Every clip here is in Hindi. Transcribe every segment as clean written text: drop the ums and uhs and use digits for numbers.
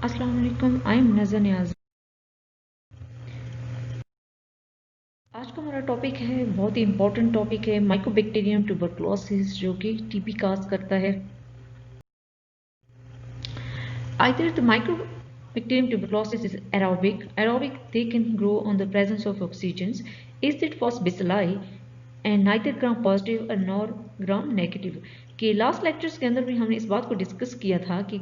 अस्सलाम वालेकुम, आई एम नज़र नियाज़। आज का हमारा टॉपिक है, बहुत ही इंपॉर्टेंट टॉपिक है, माइकोबैक्टीरियम ट्यूबरकुलोसिस, जो कि टीबी काज करता है। Either the Mycobacterium tuberculosis is aerobic they can grow on the presence of oxygens, acid phos bacilli, and neither gram positive nor gram negative। कि लास्ट लेक्चर्स के अंदर भी हमने इस बात को डिस्कस किया था कि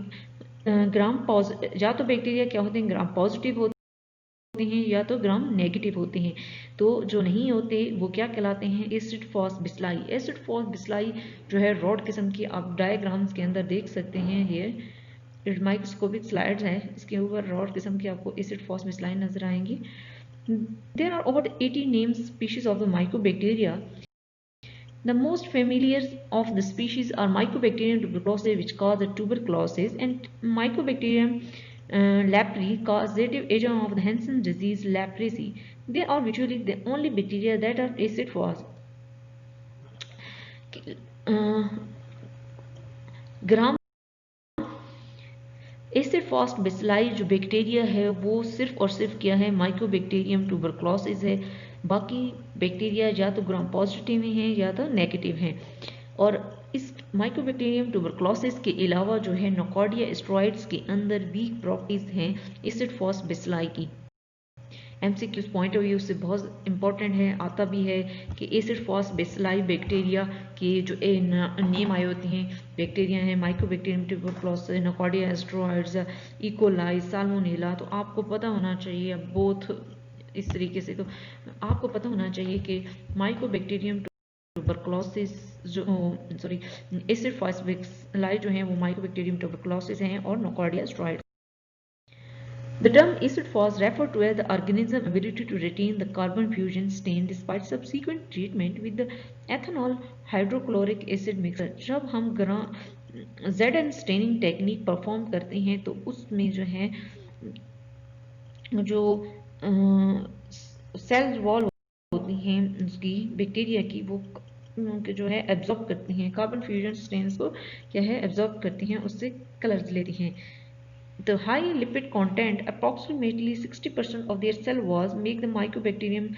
ग्राम पॉजिटिव या तो बैक्टीरिया क्या होते हैं, ग्राम पॉजिटिव होते हैं या तो ग्राम नेगेटिव होते हैं। तो जो नहीं होते वो क्या कहलाते हैं, एसिड फॉस बिस्लाई। एसिड फॉस बिस्लाई जो है रॉड किस्म की, आप डायग्राम्स के अंदर देख सकते हैं। ये माइक्रोस्कोपिक स्लाइड्स हैं, इसके ऊपर रॉड किस्म की आपको एसिड फॉस बिस्लाई नजर आएंगी। There are over 80 named species of the mycobacteria. The most familiar of the species are Mycobacterium tuberculosis, which cause the tuberculosis, and Mycobacterium leprae, causative agent of the Hansen's disease leprosy. They are virtually the only bacteria that are acid fast. Gram acid fast bacilli जो बैक्टीरिया है वो सिर्फ और सिर्फ क्या है, माइकोबैक्टीरियम ट्यूबरकुलोसिस है। बाकी बैक्टीरिया या तो ग्राम पॉजिटिव हैं या तो नेगेटिव हैं। और इस माइकोबैक्टीरियम ट्यूबरकुलोसिस के अलावा जो है नोकार्डिया स्टेरॉइड्स के अंदर वीक प्रॉपर्टीज हैं एसिड फास्ट बेसिलाई की। एमसीक्यूज पॉइंट ऑफ व्यू से बहुत इंपॉर्टेंट है, आता भी है कि एसिड फॉस बेसिलाई बैक्टीरिया के जो नेम आए होते हैं, बैक्टीरिया हैं Mycobacterium tuberculosis, nocardia steroids, E coli, salmonella. तो आपको पता होना चाहिए बोथ इस तरीके से। तो आपको पता होना चाहिए कि माइकोबैक्टीरियम ट्यूबरकुलोसिस जो सॉरी एसिड फॉस बेसिलाई जो है वो माइकोबैक्टीरियम ट्यूबरकुलोसिस हैं और nocardia steroids. The term acid phos refers to the organism's ability to retain the carbon fusion stain despite subsequent treatment with the ethanol hydrochloric acid mixture। जब हम ZN staining टेक्निक परफॉर्म करते हैं तो उसमें जो है जो सेल वॉल होती हैं उसकी बैक्टीरिया की, वो जो है एब्जॉर्ब करती हैं कार्बन फ्यूजन स्टेन्स को, क्या है एब्जॉर्ब करती हैं, उससे कलर्स लेती हैं। The high lipid content, approximately 60% of their cell walls, make the mycobacterium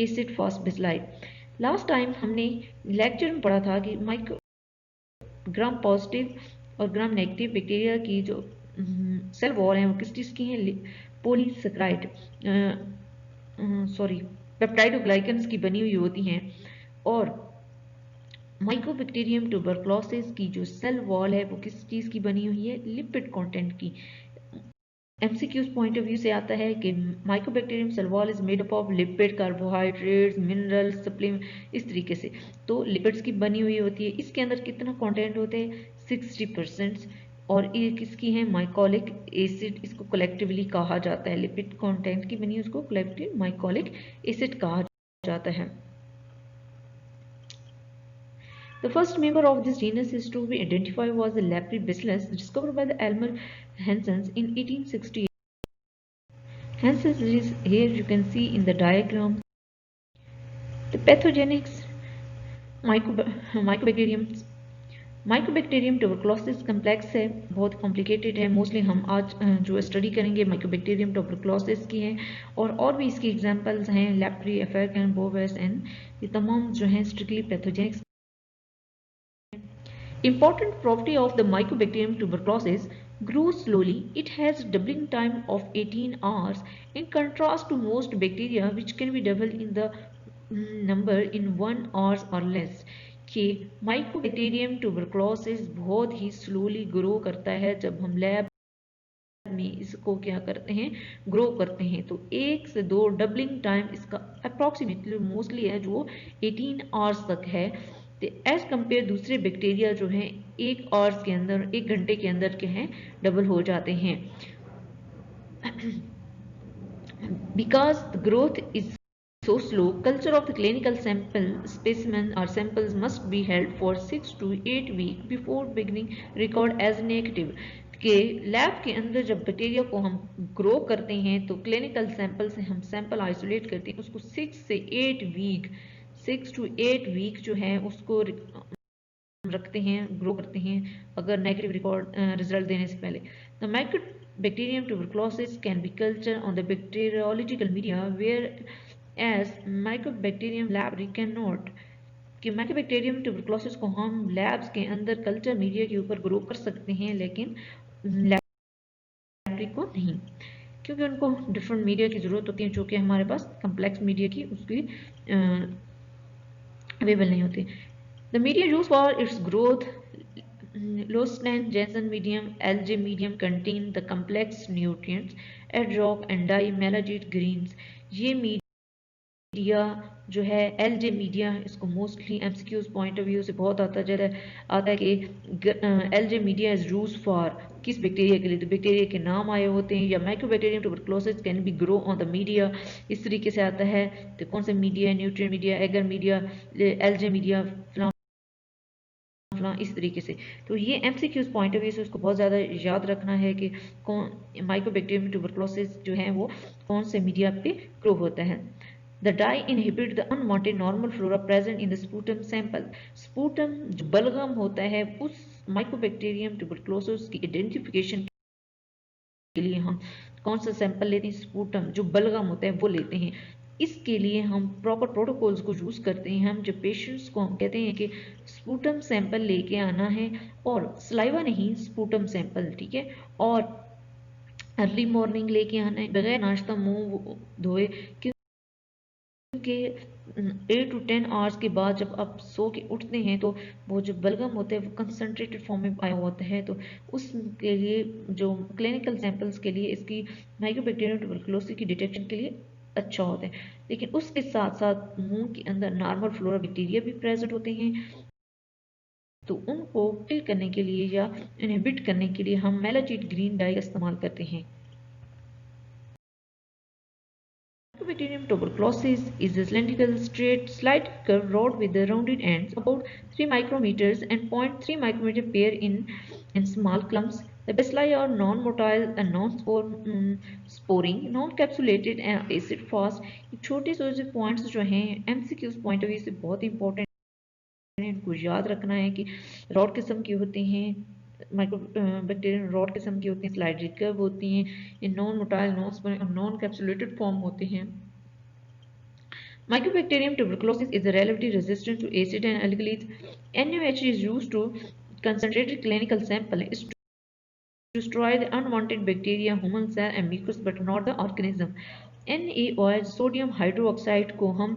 acid fast bacilli। Last time हमने लेक्चर में पढ़ा था कि ग्राम पॉजिटिव और ग्राम नेगेटिव बैक्टीरिया की जो सेल वॉल हैं वो किस चीज़ की हैं, पॉलीसेकेराइड पेप्टाइडोग्लाइकन्स की बनी हुई होती हैं। और माइकोबैक्टीरियम ट्यूबरकुलोसिस की जो सेल वॉल है वो किस चीज़ की बनी हुई है, लिपिड कंटेंट की। एमसीक्यूज पॉइंट ऑफ व्यू से आता है कि mycobacterium cell wall is made up of lipid, carbohydrates, minerals, supplement, इस तरीके से। तो लिपिड्स की बनी हुई होती है। इसके अंदर कितना कंटेंट होते हैं, 60%। और ये किसकी है, माइकोलिक एसिड, इसको कलेक्टिवली कहा जाता है। लिपिड कंटेंट की बनी उसको कलेक्टिव माइकोलिक एसिड कहा जाता है। The first member of this genus is to be identified was the Lepribacillus, discovered by the Elmer Hansen in 1868. Hansen is here you can see in the diagram. The pathogenics Mycobacterium tuberculosis complex है, बहुत कॉम्प्लिकेटेड है। मोस्टली हम आज जो स्टडी करेंगे माइकोबैक्टीरियम ट्यूबरकुलोसिस की हैं, और भी इसकी एग्जांपल्स हैं, लेप्री, अफेरिकन, बोवेस एंड ये तमाम जो हैं strictly पैथोजेनिक्स। Important property of the Mycobacterium tuberculosis: grows slowly. It has doubling time of 18 hours in contrast to most bacteria which can be doubled in the number in 1 hour or less। कि माइकोबैक्टीरियम ट्यूबरकुलोसिस बहुत ही स्लोली ग्रो करता है। जब हम लैब में इसको क्या करते हैं, ग्रो करते हैं, तो 1 से 2 डबलिंग टाइम इसका अप्रॉक्सीमेटली मोस्टली है जो 18 आवर्स तक है। एज कंपेयर दूसरे बैक्टीरिया जो हैं 1 आवर्स के अंदर, 1 घंटे के अंदर के हैं डबल हो जाते हैं। Because the growth is so slow, culture of the clinical specimen or samples must be held for 6 to 8 weeks before beginning record as negative। के लैब के अंदर जब बैक्टीरिया को हम ग्रो करते हैं तो क्लिनिकल सैंपल से हम सैंपल आइसोलेट करते हैं, उसको 6 to 8 वीक जो है उसको रखते हैं, ग्रो करते हैं, अगर नेगेटिव रिकॉर्ड रिजल्ट देने से पहले। The Bacterium tuberculosis can be cultured on the bacteriological media, whereas Mycobacterium labri cannot. कि माइकोबैक्टीरियम ट्यूबरकुलोसिस को हम लैब्स के अंदर कल्चर मीडिया के ऊपर ग्रो कर सकते हैं, लेकिन लैबोरेटरी को नहीं, क्योंकि उनको डिफरेंट मीडिया की ज़रूरत होती है जो कि हमारे पास कम्प्लेक्स मीडिया की उसकी अवेलेबल नहीं होती. The media use for its growth, Losland Jensen medium, Algae medium contain the complex nutrients Adrock and dimelagate greens. ये मीडिया जो है एलजे मीडिया, इसको mostly MCQs point of view से बहुत आता है कि LJ media is use for किस बैक्टीरिया के लिए, तो बैक्टीरिया के नाम आए होते हैं, या microbacterium tuberculosis can be grow on the media, इस तरीके से आता है. तो कौन सा media, nutrient media, agar media, LJ media, इस तरीके से. तो ये एमसीक्यूज पॉइंट ऑफ व्यू से उसको बहुत ज़्यादा याद रखना है कि कौन माइकोबैक्टीरियम ट्यूबरकुलोसिस जो है वो कौन से मीडिया पे ग्रो होता है. The dye inhibit the unwanted normal flora present in the sputum sample. Sputum जो बलगम होता है उस माइकोबैक्टीरियम ट्यूबरकुलोसिस की आइडेंटिफिकेशन के लिए हम कौन सा सैंपल लेते हैं, स्पूटम जो बलगम होता है वो लेते हैं. इसके लिए हम प्रॉपर प्रोटोकॉल्स को यूज करते हैं. हम जब पेशेंट्स को हम कहते हैं कि स्पूटम सैंपल लेके आना है, और सलाइवा नहीं, स्पूटम सैंपल, ठीक है, और अर्ली मॉर्निंग लेके आना है, बगैर नाश्ता मुंह धोए, क्योंकि 8 to 10 आवर्स के बाद जब आप सो के उठते हैं तो वो जो बलगम होता है वो कंसनट्रेटेड फॉर्म में आया होता है. तो उसके लिए जो क्लिनिकल सैंपल्स के लिए इसकी माइकोबैक्टीरियम ट्यूबरकुलोसिस की डिटेक्शन के लिए अच्छा होता है. लेकिन उसके साथ साथ मुंह के अंदर नॉर्मल फ्लोरा बैक्टीरिया भी प्रेजेंट होते हैं, तो उनको किल करने के लिए या इनहिबिट करने के लिए हम मेलाजीट ग्रीन डाई का इस्तेमाल करते हैं. Mycobacterium tuberculosis is a cylindrical, straight, slight curved rod with the rounded ends, about 3 micrometers and 0.3 micrometer pair in small clumps. The bacilli are non-motile and non-sporing, non-capsulated and acid fast. छोटे से पॉइंट्स जो हैं MCQs पॉइंट ऑफ व्यू से बहुत इंपॉर्टेंट है, इनको याद रखना है कि रॉड किस्म के होते हैं, माइक्रोबैक्टीरियम रॉड किस्म की होती हैं, स्लाइडरी कर्व होती हैं, ये non motile, non capsulated form होते हैं. Mycobacterium tuberculosis is relatively resistant to acid and alkalis. NaOH is used to concentrated clinical sample is to destroy the unwanted bacteria, human cell and mucus, but not the organism. NaOH sodium hydroxide को हम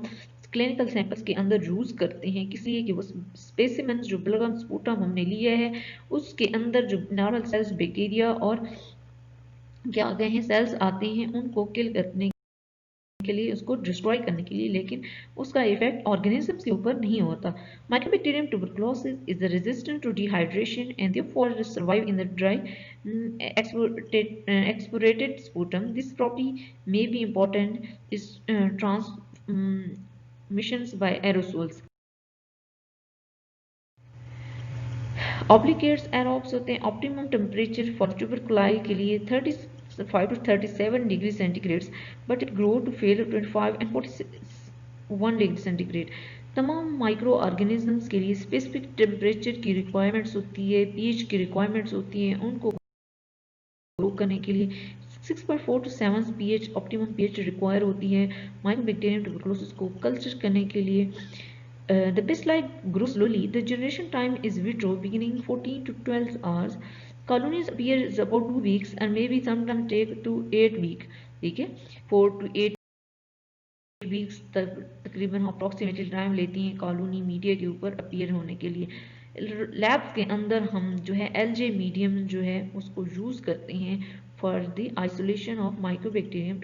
क्लिनिकल सैंपल्स के अंदर यूज करते हैं, इसलिए कि वो स्पेसिमेन जो बलगम स्पूटम हमने लिया है उसके अंदर जो नॉर्मल सेल्स बैक्टीरिया और क्या गए हैं सेल्स आते हैं उनको किल करने के लिए, उसको डिस्ट्रॉय करने के लिए, लेकिन उसका इफेक्ट ऑर्गेनिजम्स के ऊपर नहीं होता. Mycobacterium tuberculosis is resistant to dehydration and therefore survive in the dry expurated sputum. This property may be important is transmissions by aerosols. Obligates aerobes होते हैं. ऑप्टिमम टेम्परेचर फॉर ट्यूबरकुलाई के लिए 35 to 37 degree centigrade, but it grow to fail 25 and 41 degree centigrade. तमाम माइक्रो ऑर्गेनिजम्स के लिए स्पेसिफिक टेम्परेचर की रिक्वायरमेंट्स होती है, पीएच की रिक्वायरमेंट्स होती हैं. उनको ग्रो करने के लिए 6.4 to 7 pH optimum pH require होती है. माइकोबैक्टीरियम ट्यूबरकुलोसिस को कल्चर करने के लिए the bacilli grow slowly. The generation time is vitro, beginning 14 to 12 hours. Colonies appear about 2 weeks and maybe sometimes take to 8 weeks. ठीक है, 4 to 8 वीक्स तक तकरीबन अप्रॉक्सीमेटली टाइम लेती हैं कॉलोनी मीडिया के ऊपर अपीयर होने के लिए. लैब्स के अंदर हम जो है एलजे मीडियम जो है उसको यूज करते हैं for the isolation of mycobacterium.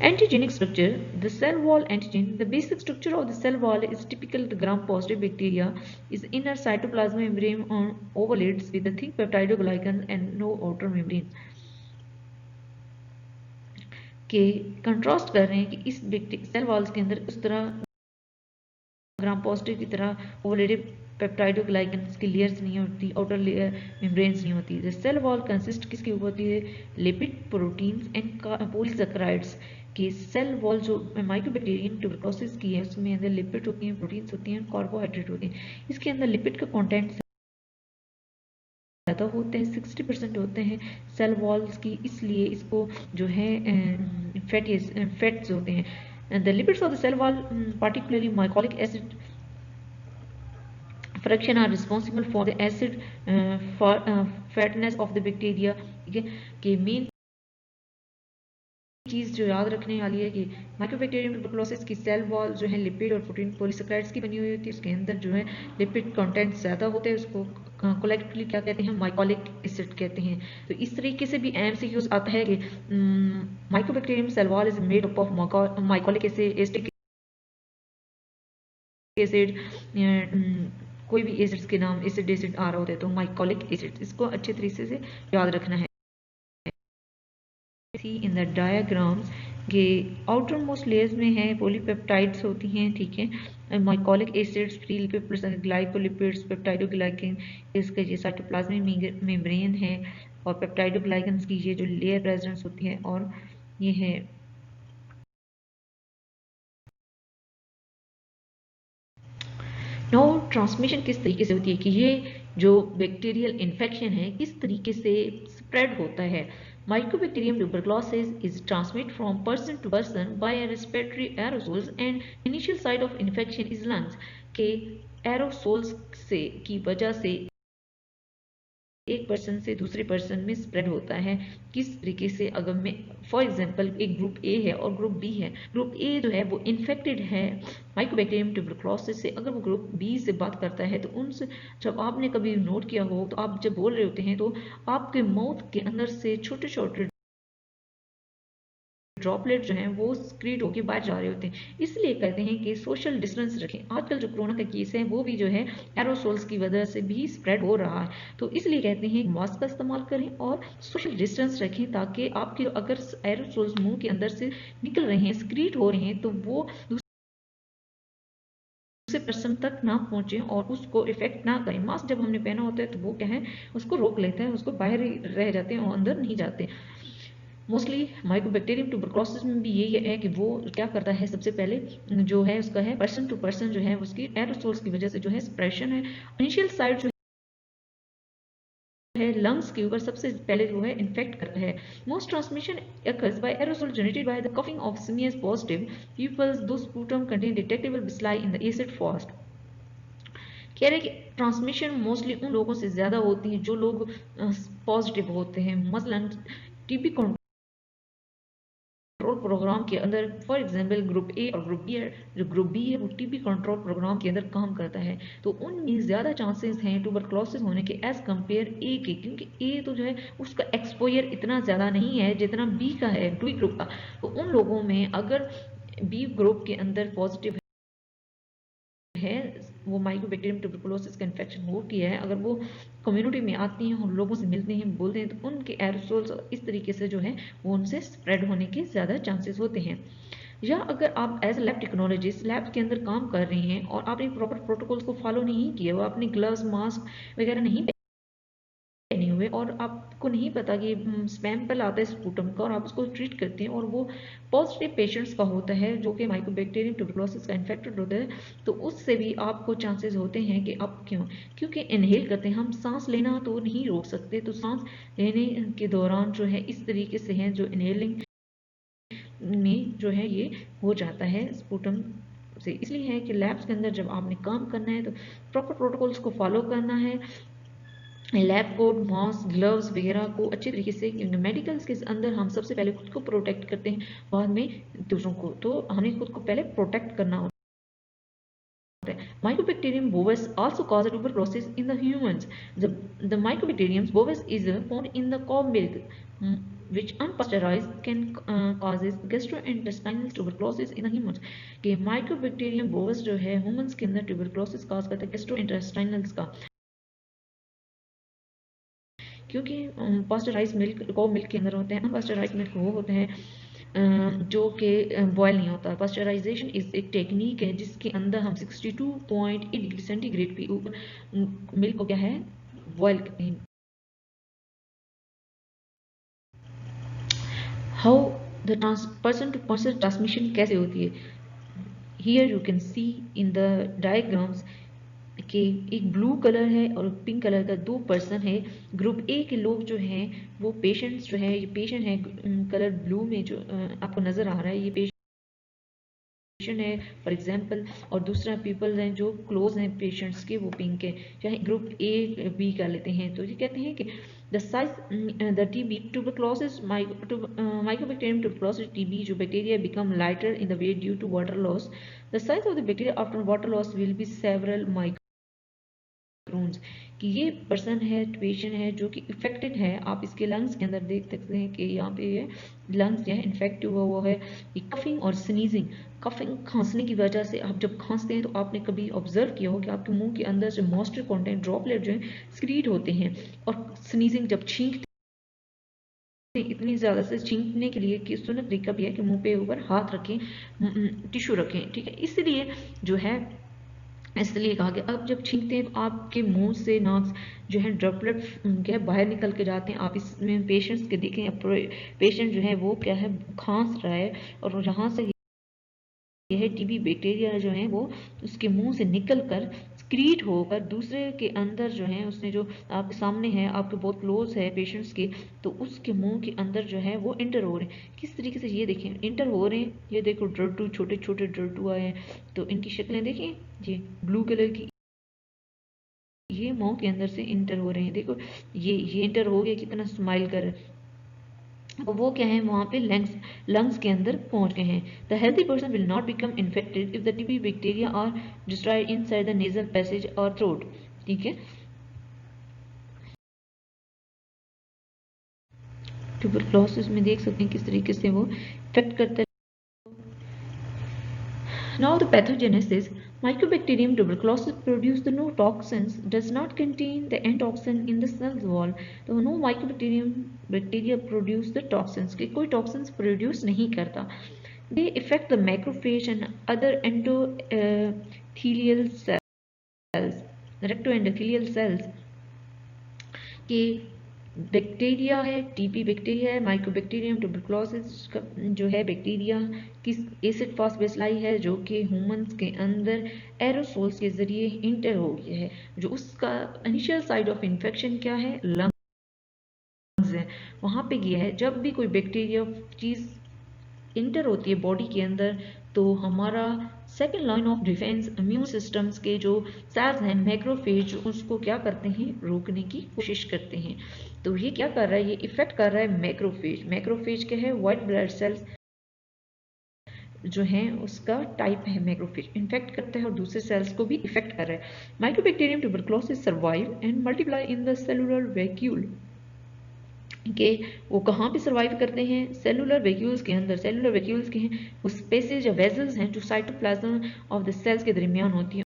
Antigenic structure, the cell wall antigen. The basic structure of the cell wall is typical of the gram-positive bacteria. Is inner cytoplasmic membrane on ovalates with the thick peptidoglycans and no outer membrane. के कंट्रास्ट कर रहे हैं कि इस सेल वॉल्स के अंदर उस तरह ग्राम पॉजिटिव की तरह ओवलेटेड पेप्टाइडोग्लाइकन्स की लेयर्स नहीं होती, आउटर लेयर मेम्ब्रेन्स नहीं होती. द सेल वॉल कंसिस्ट किसकी होती है, लिपिड, प्रोटीन्स एंड पॉलीसैकेराइड्स कि सेल वॉल जो माइकोबैक्टीरियम ट्यूबरकुलोसिस की है उसमें अंदर लिपिड होती हैं, प्रोटीन्स होती हैं, कार्बोहाइड्रेट होती हैं. इसके अंदर लिपिड का कंटेंट ज़्यादा होते हैं, 60% होते हैं सेल वॉल्स की, इसलिए इसको जो है फैट्स होते हैं. And the lipids of the cell wall, particularly mycolic acid fraction, are responsible for the acid fatness of the bacteria. ठीक है, कि मेन चीज़ जो याद रखने वाली है कि माइक्रोबैक्टीरियम ट्यूबरकुलोसिस की सेल वॉल जो है लिपिड और प्रोटीन पॉलीसेकेराइड्स की बनी हुई होती है. उसके अंदर जो है लिपिड कंटेंट ज़्यादा होते हैं, उसको कोलेक्टिवली क्या कहते हैं, माइकोलिक एसिड कहते हैं. तो इस तरीके से भी एमसीक्यूज आता है कि mycobacterium cell wall is made up of mycolic acid, कोई भी एसिड्स के नाम एसिड आ रहा होता है तो माइकोलिक एसिड, इसको अच्छे तरीके से याद रखना है. इन द डायग्राम्स के आउटर मोस्ट लेयर्स में है पॉलीपेप्टाइड्स होती हैं. ठीक है, mycolic acids, free lipids, glycolipids, peptidoglycan, इसके ये साइटोप्लाज्मिक मेम्ब्रेन है, और पेप्टाइडोग्लाइकन की ये जो लेयर प्रेजेंस होती है, और ये है नो ट्रांसमिशन किस तरीके से होती है कि ये जो बैक्टीरियल इन्फेक्शन है किस तरीके से स्प्रेड होता है. Mycobacterium tuberculosis is transmitted from person to person by a respiratory aerosols and initial site of infection is lungs. के aerosols से की वजह से एक पर्सन से दूसरे पर्सन में स्प्रेड होता है. किस तरीके से, अगर मैं फॉर एग्जांपल एक ग्रुप ए है और ग्रुप बी है, ग्रुप ए जो है वो इन्फेक्टेड है माइकोबैक्टीरियम ट्यूबरकुलोसिस से, अगर वो ग्रुप बी से बात करता है तो उनसे जब आपने कभी नोट किया हो तो आप जब बोल रहे होते हैं तो आपके माउथ के अंदर से छोटे छोटे ड्रॉपलेट जो हैं वो स्क्रीट होकर बाहर जा रहे होते हैं. इसलिए कहते हैं कि सोशल डिस्टेंस रखें. आजकल जो कोरोना का केस है वो भी जो है एरोसोल्स की वजह से भी स्प्रेड हो रहा है, तो इसलिए कहते हैं मास्क का इस्तेमाल करें और सोशल डिस्टेंस रखें, ताकि आपके अगर एरोसोल्स मुंह के अंदर से निकल रहे हैं, स्क्रीट हो रहे हैं, तो वो दूसरे पर्सन तक ना पहुंचे और उसको इफेक्ट ना करें. मास्क जब हमने पहना होता है तो वो क्या है, उसको रोक लेते हैं, उसको बाहर ही रह जाते हैं और अंदर नहीं जाते. मोस्टली माइकोबैक्टीरियम ट्यूबरकुलोसिस में भी यही है कि वो क्या करता है, सबसे पहले जो है उसका है पर्सन टू पर्सन जो है उसकी एरोसोल्स की वजह से जो है स्प्रेशन है. इनिशियल साइड जो है लंग्स के ऊपर सबसे पहले जो है इन्फेक्ट करता है. Most transmission occurs by aerosol generated by the coughing of simians positive pupils. Those sputum contain detectable bacilli in the acid fast. कह रहे कि ट्रांसमिशन मोस्टली उन लोगों से ज़्यादा होती है जो लोग पॉजिटिव होते हैं. मसलन टीबी कंट्रोल प्रोग्राम के अंदर फॉर एग्जांपल ग्रुप ए और ग्रुप बी है, जो ग्रुप बी है वो टीबी कंट्रोल प्रोग्राम के अंदर काम करता है, तो उनमें ज़्यादा चांसेस हैं ट्यूबरकुलोसिस होने के एज कंपेयर ए के, क्योंकि ए तो जो है उसका एक्सपोजर इतना ज़्यादा नहीं है जितना बी का है, बी ग्रुप का. तो उन लोगों में अगर बी ग्रुप के अंदर पॉजिटिव है, वो माइकोबैक्टीरियम ट्यूबरकुलोसिस का इन्फेक्शन हो गया है, अगर वो कम्युनिटी में आती हैं और लोगों से मिलते हैं, बोलते हैं, तो उनके एरोसोल्स इस तरीके से जो है वो उनसे स्प्रेड होने के ज़्यादा चांसेस होते हैं. या अगर आप एज लैब टेक्नोलॉजिस्ट लैब के अंदर काम कर रहे हैं और आपने प्रॉपर प्रोटोकॉल्स को फॉलो नहीं किया, वो आपने ग्लव्स मास्क वगैरह नहीं पहने हुए और आपको नहीं पता कि सैंपल आता है स्पूटम का और आप उसको ट्रीट करते हैं और वो पॉजिटिव पेशेंट्स का होता है जो कि माइकोबैक्टीरियम ट्यूबरकुलोसिस का इन्फेक्टेड होता है, तो उससे भी आपको चांसेस होते हैं कि आप क्योंकि इनहेल करते हैं, हम सांस लेना तो नहीं रोक सकते, तो सांस लेने के दौरान जो है इस तरीके से है जो इनहेलिंग में जो है ये हो जाता है स्पूटम से. इसलिए है कि लैब्स के अंदर जब आपने काम करना है तो प्रॉपर प्रोटोकॉल्स को फॉलो करना है, लैब कोट, मास्क, ग्लव्स वगैरह को अच्छे तरीके से, क्योंकि मेडिकल्स के अंदर हम सबसे पहले खुद को प्रोटेक्ट करते हैं, बाद में दूसरों को, तो हमें खुद को पहले प्रोटेक्ट करना होता है. Mycobacterium bovis also causes tuberculosis in the humans. The Mycobacterium bovis is found in the cow milk, which unpasteurized can causes gastrointestinal tuberculosis in the humans. कि Mycobacterium bovis जो है humans के अंदर tuberculosis cause करता है gastrointestinal का, क्योंकि पास्चराइज मिल्क को मिल्क के अंदर होते हैं, अनपास्चराइज मिल्क वो होते हैं जो कि बॉयल नहीं होता. पास्चराइजेशन इस एक टेक्निक है जिसके अंदर हम 62.8 डिग्री सेंटीग्रेड के ऊपर मिल्क को क्या है बॉयल करते हैं. How the person to person transmission कैसे होती है, here you can see in the diagrams कि एक ब्लू कलर है और पिंक कलर का 2 पर्सन है। ग्रुप ए के लोग जो हैं वो पेशेंट्स जो है, ये पेशेंट है कलर ब्लू में जो आपको नज़र आ रहा है, ये पेशेंट है फॉर एग्जांपल, और दूसरा पीपल हैं जो क्लोज हैं पेशेंट्स के, वो पिंक है। चाहे ग्रुप ए बी कर लेते हैं। तो ये कहते हैं कि the size the TB tuberculosis mycobacterium tuberculosis TB जो bacteria become lighter in the weight due to water loss, the size of the bacteria after water loss will be several microns. कि ये पर्सन है, पेशेंट है जो कि इफेक्टेड है। आप इसके लंग्स के अंदर देख सकते हैं कि यहाँ पे ये लंग्स जो है इन्फेक्ट हुआ हुआ है। ये कफिंग और स्नीजिंग, कफिंग खांसने की वजह से, आप जब खांसते हैं तो आपने कभी ऑब्जर्व किया हो कि आपके मुंह के अंदर जो मॉइस्चर कंटेंट ड्रॉपलेट जो है स्क्रीट होते हैं। और स्नीजिंग जब छींकते इतनी ज़्यादा से छींकने के लिए कि सुनत तरीका भी है कि मुंह पे ऊपर हाथ रखें, टिश्यू रखें, ठीक है। इसलिए जो है, इसलिए कहा कि अब जब छींकते हैं तो आपके मुंह से नाक जो है ड्रॉपलेट क्या है बाहर निकल के जाते हैं। आप इसमें पेशेंट्स के देखें, पेशेंट जो है वो क्या है खांस रहा है और जहाँ से यह टीबी बैक्टीरिया जो है वो उसके मुंह से निकल कर स्क्रीट होकर दूसरे के अंदर जो है, उसने जो आपके सामने है, आपके बहुत क्लोज है पेशेंट्स के, तो उसके मुंह के अंदर जो है वो इंटर हो रहे हैं। किस तरीके से ये देखें इंटर हो रहे हैं, ये देखो डर्टू, छोटे छोटे डर्टू आए हैं। तो इनकी शक्लें देखें, ये ब्लू कलर की, ये मुंह के अंदर से इंटर हो रहे हैं। देखो ये इंटर हो गया, कितना स्माइल कर रहा है। वो क्या है वहाँ पे लंग्स के अंदर पहुंच गए हैं। The healthy person will not become infected if the TB bacteria are destroyed inside the nasal passage और थ्रोट, ठीक है। ट्यूबरक्लोसिस में देख सकते हैं किस तरीके से वो इफेक्ट करता है। Now the pathogenesis. Mycobacterium tuberculosis produce the no toxins, does not contain the antitoxin in the cell's wall. तो no mycobacterium bacteria produce the toxins, कि कोई toxins produce नहीं करता। They affect the macrophage and other endothelial cells, rectoendothelial cells, कि बैक्टीरिया है, टीबी बैक्टीरिया है, माइकोबैक्टीरियम ट्यूबरक्लोसिस जो है बैक्टीरिया किस एसिड फास्फोबैसिलाई है जो कि ह्यूमंस के अंदर एरोसोल्स के जरिए इंटर हो गया है। जो उसका इनिशियल साइड ऑफ इन्फेक्शन क्या है, लंग्स है, वहाँ पे गया है। जब भी कोई बैक्टीरिया चीज़ इंटर होती है बॉडी के अंदर, तो हमारा second line of defence immune systems के जो सेल्स हैं मैक्रोफेज, उसको क्या करते हैं, रोकने की कोशिश करते हैं। तो ये क्या कर रहा है, ये इफेक्ट कर रहा है मैक्रोफेज। मैक्रोफेज क्या है, व्हाइट ब्लड सेल्स जो है उसका टाइप है मैक्रोफेज, इन्फेक्ट करता है और दूसरे सेल्स को भी इफेक्ट कर रहा है। Mycobacterium tuberculosis survive and multiply in the cellular vacuole, के वो कहाँ पे सर्वाइव करते हैं, सेलुलर वैक्यूल्स के अंदर। सेलुलर वैक्यूल्स के हैं वो स्पेसेज या वेजल्स हैं जो साइटोप्लाज्म ऑफ द सेल्स के दरमियान होती हैं,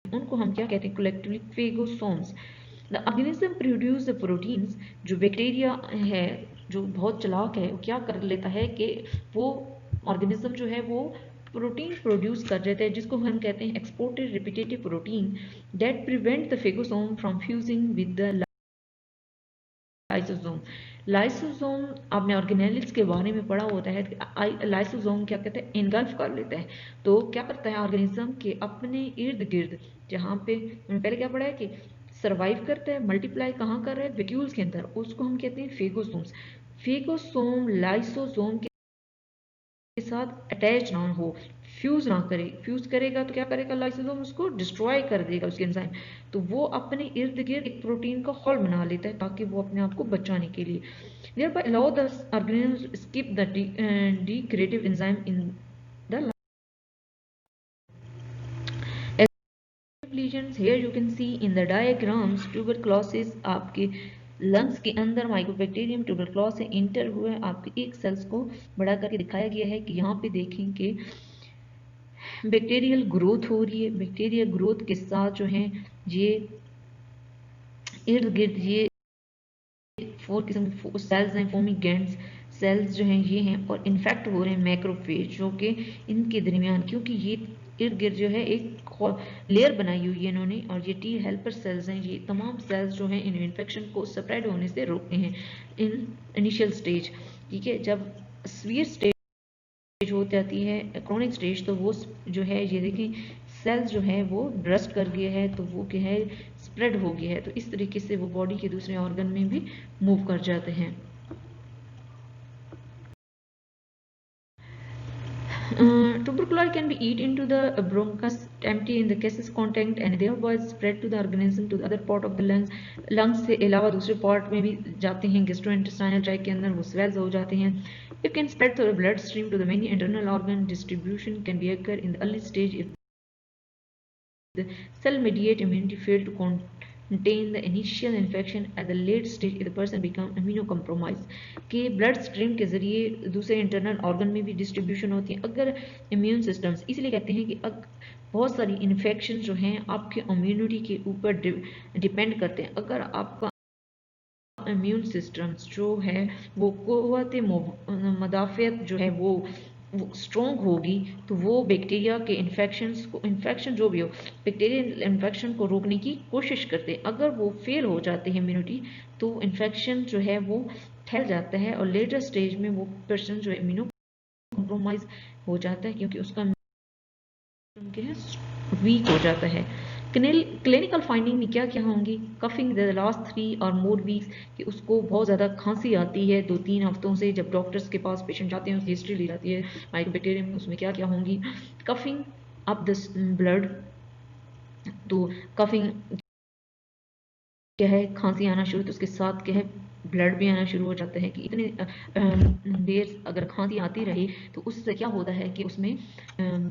उनको हम क्या कहते हैं, collectively phagosomes. The organism produce the proteins. जो बैक्टीरिया है जो बहुत चालाक है, वो क्या कर लेता है कि वो ऑर्गेनिज्म जो है वो प्रोटीन प्रोड्यूस कर देता है, जिसको हम कहते हैं exported repetitive protein, that prevent the phagosome from fusing with the lysosome. Lysosome आपने ऑर्गेनेलिड्स के बारे में पढ़ा होता है कि लाइसोसोम क्या कहते हैं, इनगल्फ कर लेता है। तो क्या करता है ऑर्गेनिज्म के अपने इर्द गिर्द, जहाँ पे पहले क्या पढ़ा है कि सर्वाइव करता है, मल्टीप्लाई कहाँ कर रहा है, वैक्यूल्स के अंदर, उसको हम कहते हैं फेगोसोम्स। फेगोसोम लाइसोसोम के साथ अटैच ना हो, फ्यूज ना करे। फ्यूज करेगा तो क्या करेगा, लाइसोसोम उसको डिस्ट्रॉय कर देगा, उसके एंजाइम। तो वो अपने इर्द गिर्द एक प्रोटीन का हॉल बना लेता है ताकि वो अपने आप को बचाने के लिए, thereby allow the organism to skip the degradative enzyme in the lesions. Here you can see in the diagrams tuberculosis आपके लंग्स के अंदर माइकोबैक्टीरियम ट्यूबरक्लोसिस इंटर हुआ है। आपके एक सेल्स को बड़ा करके दिखाया गया है कि यहाँ पे देखें कि बैक्टीरियल ग्रोथ हो रही है। बैक्टीरियल ग्रोथ के साथ जो है ये इर्द गिर्द ये 4 किस्म के सेल्स हैं, फोमिगेंट्स सेल्स जो हैं ये हैं, और इन्फेक्ट हो रहे हैं मैक्रोफेज जो कि इनके दरमियान, क्योंकि ये इर्द गिर्द जो है एक लेयर बनाई हुई है इन्होंने, और ये टी हेल्पर सेल्स हैं। ये तमाम सेल्स जो हैं इन इन्फेक्शन को स्प्रेड होने से रोकते हैं इन इनिशियल स्टेज, ठीक है। जब सीवियर स्टेज हो जाती है, क्रोनिक स्टेज, तो वो जो है ये देखें सेल्स जो है वो ब्रस्ट कर गया है, तो वो क्या है, स्प्रेड हो गया है, तो इस तरीके से वो बॉडी के दूसरे ऑर्गन में भी मूव कर जाते हैं। Tuberculosis can be eat into the bronchus, empty in the cases content and thereby spread to the organism to the other part of the lungs. lungs से अलावा दूसरे पार्ट में भी जाते हैं, gastrointestinal tract के अंदर वो swells हो जाते हैं. It can spread through the blood stream to the many internal organ. Distribution can be occur in the early stage if the cell-mediated immunity failed to contain the initial infection. At the late stage if the person become immunocompromised, कि ब्लड स्ट्रीम के जरिए दूसरे इंटरनल ऑर्गन में भी डिस्ट्रीब्यूशन होती है. अगर इम्यून सिस्टम्स, इसलिए कहते हैं कि बहुत सारी इन्फेक्शन जो हैं आपके इम्यूनिटी के ऊपर डिपेंड करते हैं. अगर आपका इम्यून सिस्टम्स जो है वो क़ुव्वत मदाफ़ियत जो है वो स्ट्रॉन्ग होगी, तो वो बैक्टीरिया के इन्फेक्शन जो भी हो, बैक्टीरियल इन्फेक्शन को रोकने की कोशिश करते हैं. अगर वो फेल हो जाते हैं इम्यूनिटी, तो इन्फेक्शन जो है वो फैल जाता है और लेटर स्टेज में वो पर्सन जो है इम्यूनो कॉम्प्रोमाइज हो जाता है, क्योंकि उसका वीक हो जाता है. क्लिनिकल फाइंडिंग में क्या क्या होंगी? कफिंग द लास्ट 3 और मोर वीक्स, कि उसको बहुत ज़्यादा खांसी आती है 2-3 हफ्तों से. जब डॉक्टर्स के पास पेशेंट जाते हैं, उसकी हिस्ट्री ली जाती है माइकोबैक्टीरियम में, उसमें क्या क्या होंगी. कफिंग अप द ब्लड, तो कफिंग क्या है, खांसी आना शुरू, तो उसके साथ क्या है, ब्लड भी आना शुरू हो जाता है. कि इतने देर अगर खांसी आती रही तो उससे क्या होता है कि उसमें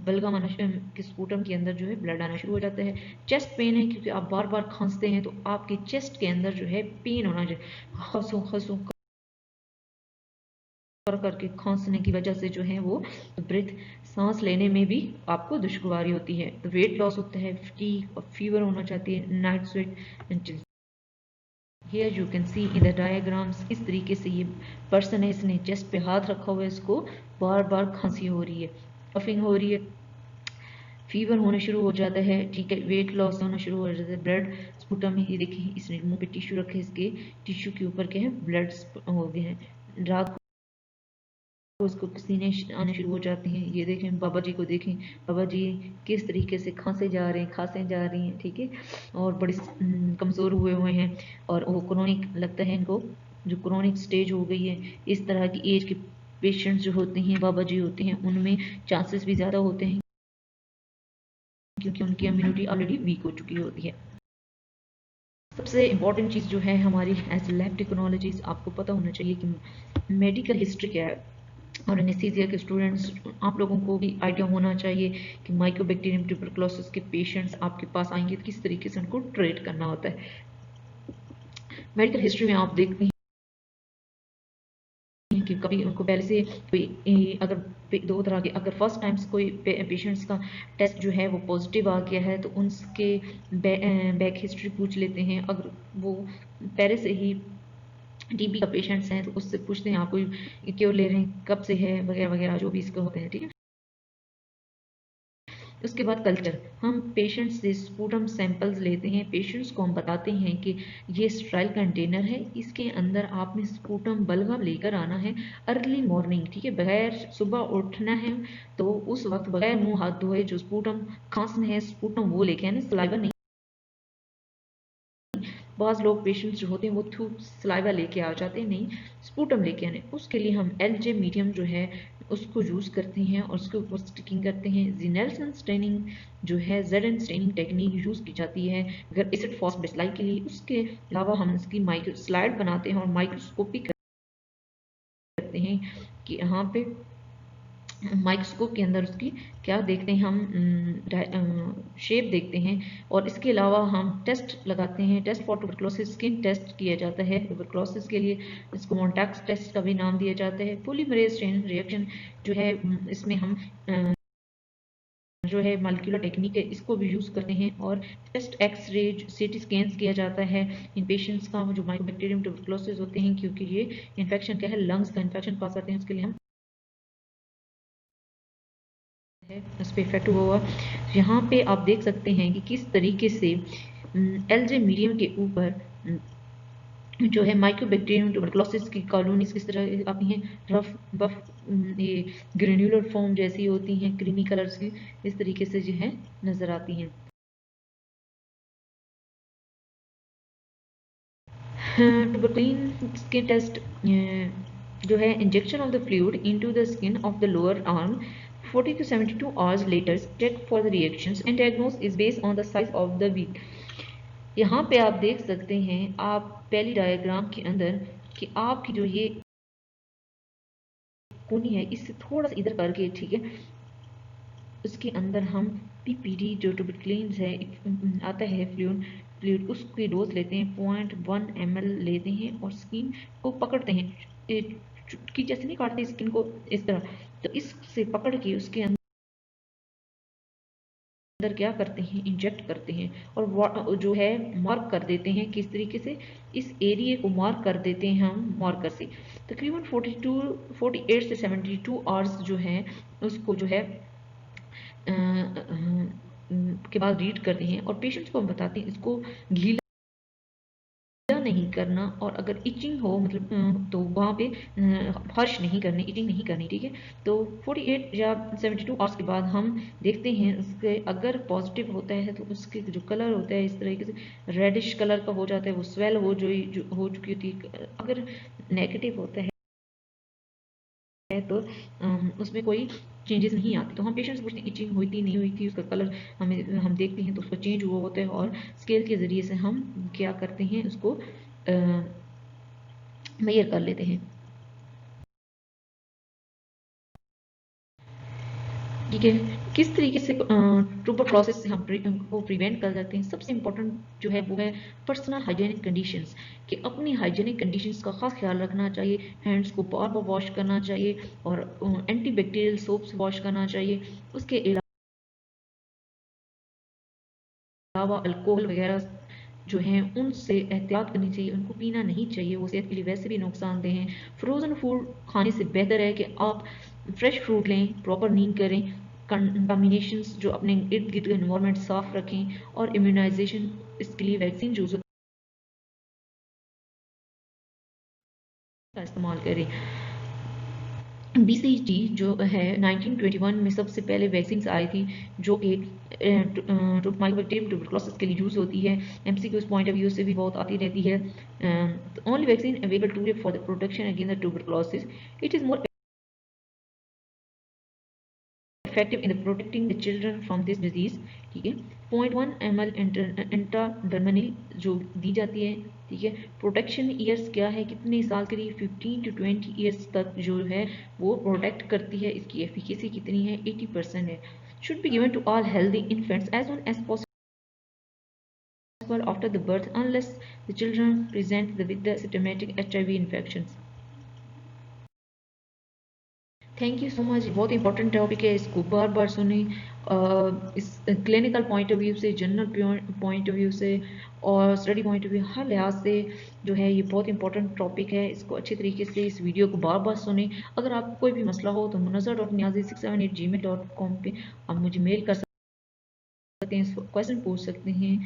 बलगम आना, कि स्पूटम के अंदर जो है ब्लड आना शुरू हो जाता है. चेस्ट पेन है, क्योंकि आप बार बार खांसते हैं तो आपके चेस्ट के अंदर जो है पेन होना चाहिए. खसों खसों करके खांसने की वजह से जो है वो ब्रेथ, सांस लेने में भी आपको दुश्वारी होती है. तो वेट लॉस होता है, फटीग और फीवर होना चाहती है, night sweat. Here you can see in the diagrams किस तरीके से ये पर्सन है, इसने चेस्ट पे हाथ रखा हुआ है, इसको बार बार खांसी हो रही है, कफिंग हो रही है, फीवर होना शुरू हो जाता है. ठीक है, वेट लॉस होना शुरू हो जाता है. ब्लड स्पूटम में, ये देखिए इसने मुंह पे टिश्यू रखे, इसके टिश्यू के ऊपर क्या है, ब्लड हो गए हैं. रात को उसको पसीने आने शुरू हो जाते हैं. ये देखें, बाबा जी को देखें, बाबा जी किस तरीके से खांसे जा रही हैं. ठीक है, और बड़े कमज़ोर हुए हैं, और वो क्रोनिक लगता है इनको, जो क्रोनिक स्टेज हो गई है. इस तरह की एज के पेशेंट्स जो होते हैं, बाबा जी होते हैं, उनमें चांसेस भी ज़्यादा होते हैं, क्योंकि उनकी इम्यूनिटी ऑलरेडी वीक हो चुकी होती है. सबसे इम्पॉर्टेंट चीज़ जो है हमारी एज लैब टेक्नोलॉजीज, आपको पता होना चाहिए कि मेडिकल हिस्ट्री क्या है. और एनेस्थीसिया के स्टूडेंट्स, आप लोगों को भी आइडिया होना चाहिए कि माइकोबैक्टीरियम ट्यूबरकुलोसिस के पेशेंट्स आपके पास आएंगे तो किस तरीके से उनको ट्रीट करना होता है. मेडिकल हिस्ट्री में आप देखते हैं कि कभी उनको पहले से कोई, अगर 2 तरह के, अगर फर्स्ट टाइम्स कोई पेशेंट्स का टेस्ट जो है वो पॉजिटिव आ गया है, तो उनके बैक हिस्ट्री पूछ लेते हैं. अगर वो पहले से ही टीबी का पेशेंट्स हैं तो उससे पूछते हैं आप कोई क्योर ले रहे हैं, कब से है, वगैरह वगैरह जो भी इसका होते हैं. ठीक है, उसके बाद कल्चर, हम पेशेंट्स से स्पूटम सैंपल्स लेते हैं. पेशेंट्स को हम बताते हैं कि ये स्ट्राइल कंटेनर है, इसके अंदर आपने स्पूटम बलगम लेकर आना है अर्ली मॉर्निंग. ठीक है, बगैर सुबह उठना है तो उस वक्त बगैर मुंह हाथ धोए जो स्पूटम खांसना है, स्पूटम वो लेके आना, सलाइवा नहीं. बाज़ लोग पेशेंट्स जो होते हैं वो थ्रू सलाइवा लेके आ जाते हैं, नहीं, स्पूटम लेके आने. उसके लिए हम एलजे मीडियम जो है उसको यूज़ करते हैं और उसके ऊपर स्टिकिंग करते हैं. ज़ेनेल्सन स्टेनिंग जो है, ZN स्टेनिंग टेक्निक यूज़ की जाती है अगर एसिड फॉस्फेटाइल के लिए. उसके अलावा हम इसकी माइक्रो स्लाइड बनाते हैं और माइक्रोस्कोपी करते हैं कि यहाँ पे माइक्रोस्कोप के अंदर उसकी क्या देखते हैं, हम शेप देखते हैं. और इसके अलावा हम टेस्ट लगाते हैं. Test for tuberculosis skin test किया जाता है ट्यूबरकुलोसिस के लिए, इसको मोन्टैक्स टेस्ट का भी नाम दिया जाता है. पॉलीमरेज चेन रिएक्शन जो है, इसमें हम जो है मॉलिक्यूलर टेक्निक है, इसको भी यूज़ करते हैं. और टेस्ट एक्सरे CT स्कैन्स किया जाता है इन पेशेंट्स का जो माइकोबैक्टीरियम ट्यूबरकुलोसिस होते हैं, क्योंकि ये इन्फेक्शन क्या है, लंग्स का इन्फेक्शन पास करते हैं. उसके लिए हम उस पर इफेक्ट हुआ. यहाँ पे आप देख सकते हैं कि किस तरीके से एलजे मीडियम के ऊपर जो है माइक्रोबैक्टीरियम ट्यूबरकुलोसिस की कॉलोनीज किस तरह आती हैं, रफ बफ, ये ग्रेन्युलर फॉर्म जैसी होती हैं, क्रीमी कलर्स की, इस तरीके से जो है नजर आती हैं। ट्यूबरकुलिन स्किन टेस्ट जो है, injection of the fluid into the skin of the lower arm 40 to 72 hours later, check for the reactions and diagnosis is based on the size of the weak। यहाँ पे आप देख सकते हैं, आप पहली डायग्राम के अंदर, कि आपकी जो ये कोनी है, इससे थोड़ा सा इधर करके, ठीक है, उसके अंदर हम पीपीडी जो ट्यूबरकुलिन है आता है फ्लूइड उसकी डोज लेते हैं, 0.1 ml लेते हैं और स्किन को पकड़ते हैं, चुटकी जैसे नहीं काटते स्किन को इस तरह, तो इससे पकड़ के उसके अंदर क्या करते हैं, इंजेक्ट करते हैं और जो है मार्क कर देते हैं, किस तरीके से, इस एरिया को मार्क कर देते हैं हम मार्कर से। तकरीबन 48 से 72 आवर्स जो है उसको जो है के बाद रीड करते हैं और पेशेंट्स को हम बताते हैं इसको गीला नहीं करना, और अगर इचिंग हो मतलब तो वहाँ पे हर्ष नहीं करनी, इचिंग नहीं करनी, ठीक है। तो 48 या 72 आवर्स के बाद हम देखते हैं उसके, अगर पॉजिटिव होता है तो उसके जो कलर होता है इस तरीके से रेडिश कलर का हो जाता है, वो स्वेल जो हो चुकी होती है। अगर नेगेटिव होता है तो उसमें कोई चेंजेस नहीं आते, तो हम पेशेंट से पूछते हैं इचिंग हुई थी नहीं हुई थी, उसका कलर हम देखते हैं तो उसको चेंज हुआ होता है, और स्केल के ज़रिए से हम क्या करते हैं उसको मेजर कर लेते हैं, ठीक है। किस तरीके से ट्यूबरकुलोसिस से हम को प्रिवेंट कर सकते हैं, सबसे इम्पोर्टेंट जो है वो है पर्सनल हाइजीनिक कंडीशंस, कि अपनी हाइजीनिक कंडीशंस का खास ख्याल रखना चाहिए, हैंड्स को बार बार वॉश करना चाहिए और एंटी बैक्टीरियल सोप से वॉश करना चाहिए। उसके अलावा अल्कोहल वगैरह जो हैं उनसे एहतियात करनी चाहिए, उनको पीना नहीं चाहिए, वो सेहत के लिए वैसे भी नुकसानदेह हैं। फ्रोज़न फूड खाने से बेहतर है कि आप फ्रेश फ्रूट लें, प्रॉपर नींद करें, कंटामिनेशंस जो अपने इर्द गिर्द का इन्वायरमेंट साफ रखें, और इम्यूनाइजेशन इसके लिए वैक्सीन जो का इस्तेमाल करें। BCG जो है 1921 में सबसे पहले वैक्सीन आई थी, जो कि माइक्रोबैक्टीरियम ट्यूबरकुलोसिस के लिए यूज़ होती है। MCQ पॉइंट ऑफ व्यू से भी बहुत आती रहती है। Only vaccine available today for the protection against the tuberculosis, it is more effective in protecting the children from this disease, ठीक है। 0.1 ml इंट्राडर्मली जो दी जाती है, ठीक है। प्रोटेक्शन ईयर्स क्या है, कितने साल के लिए, 15 to 20 ईयर्स तक जो है वो प्रोटेक्ट करती है। इसकी एफिकेसी कितनी है, 80% है। should be given to all healthy infants as soon as possible after the birth unless the children present with the symptomatic HIV infections। Thank you so much. बहुत इंपॉर्टेंट टॉपिक है, इसको बार बार सुने, इस क्लिनिकल पॉइंट ऑफ व्यू से, जनरल पॉइंट ऑफ व्यू से और स्टडी पॉइंट ऑफ व्यू, हर लिहाज से जो है ये बहुत इंपॉर्टेंट टॉपिक है। इसको अच्छी तरीके से इस वीडियो को बार बार सुने। अगर आपको कोई भी मसला हो तो munazar.niazi678@gmail.com पे आप मुझे मेल कर सकते हैं, क्वेश्चन पूछ सकते हैं।